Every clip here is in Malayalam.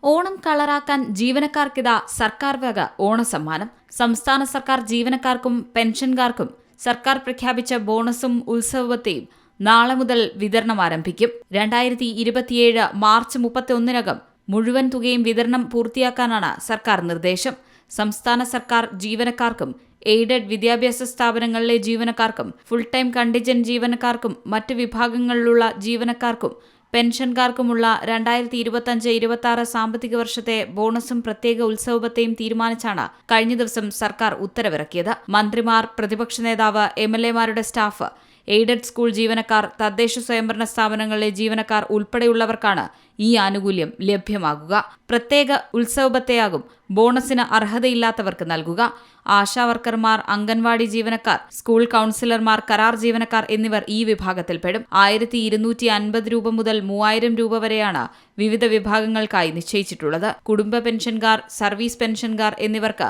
ഓണം കളറാക്കാൻ ജീവനക്കാർക്കിതാ സർക്കാർ വക ഓണസമ്മാനം. സംസ്ഥാന സർക്കാർ ജീവനക്കാർക്കും പെൻഷൻകാർക്കും സർക്കാർ പ്രഖ്യാപിച്ച ബോണസും ഉത്സവത്തെയും നാളെ മുതൽ വിതരണം ആരംഭിക്കും. 2027 മാർച്ച് 31-നകം മുഴുവൻ തുകയും വിതരണം പൂർത്തിയാക്കാനാണ് സർക്കാർ നിർദ്ദേശം. സംസ്ഥാന സർക്കാർ ജീവനക്കാർക്കും എയ്ഡഡ് വിദ്യാഭ്യാസ സ്ഥാപനങ്ങളിലെ ജീവനക്കാർക്കും ഫുൾ ടൈം കണ്ടിജന്റ് ജീവനക്കാർക്കും മറ്റ് വിഭാഗങ്ങളിലുള്ള ജീവനക്കാർക്കും പെൻഷൻകാർക്കുമുള്ള 2025-26 സാമ്പത്തിക വർഷത്തെ ബോണസും പ്രത്യേക ഉത്സവത്തെയും തീരുമാനിച്ചാണ് കഴിഞ്ഞ ദിവസം സർക്കാർ ഉത്തരവിറക്കിയത്. മന്ത്രിമാർ, പ്രതിപക്ഷ നേതാവ്, MLA-മാരുടെ സ്റ്റാഫ്, എയ്ഡഡ് സ്കൂൾ ജീവനക്കാർ, തദ്ദേശ സ്വയംഭരണ സ്ഥാപനങ്ങളിലെ ജീവനക്കാർ ഉൾപ്പെടെയുള്ളവർക്കാണ് ഈ ആനുകൂല്യം ലഭ്യമാകുക. പ്രത്യേക ഉത്സവത്തെയാകും ബോണസിന് അർഹതയില്ലാത്തവർക്ക് നൽകുക. ആശാവർക്കർമാർ, അംഗൻവാടി ജീവനക്കാർ, സ്കൂൾ കൌൺസിലർമാർ, കരാർ ജീവനക്കാർ എന്നിവർ ഈ വിഭാഗത്തിൽപ്പെടും. 1250 രൂപ മുതൽ 3000 രൂപ വരെയാണ് വിവിധ വിഭാഗങ്ങൾക്കായി നിശ്ചയിച്ചിട്ടുള്ളത്. കുടുംബ പെൻഷൻകാർ, സർവീസ് പെൻഷൻകാർ എന്നിവർക്ക്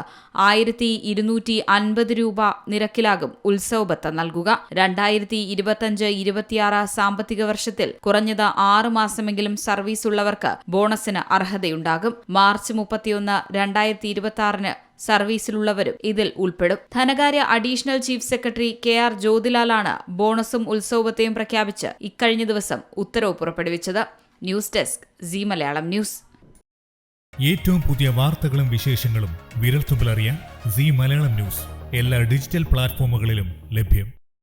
1250 രൂപ നിരക്കിലാകും ഉത്സവബത്ത നൽകുക. 2025-26 സാമ്പത്തിക വർഷത്തിൽ കുറഞ്ഞത് 6 മാസമെങ്കിലും സർവീസ് ഉള്ളവർക്ക് ബോണസിന് അർഹതയുണ്ടാകും. മാർച്ച് 31, 2026 സർവീസിലുള്ളവരും ഇതിൽ ഉൾപ്പെടും. ധനകാര്യ അഡീഷണൽ ചീഫ് സെക്രട്ടറി KR ജ്യോതിലാലാണ് ബോണസും ഉത്സവത്തെയും പ്രഖ്യാപിച്ച് ഇക്കഴിഞ്ഞ ദിവസം ഉത്തരവ് പുറപ്പെടുവിച്ചത്. News desk Zee Malayalam news. ഏറ്റവും പുതിയ വാർത്തകളും വിശേഷങ്ങളും വിരൽത്തുമ്പിലറിയാൻ സീ മലയാളം ന്യൂസ് എല്ലാ ഡിജിറ്റൽ പ്ലാറ്റ്ഫോമുകളിലും ലഭ്യം.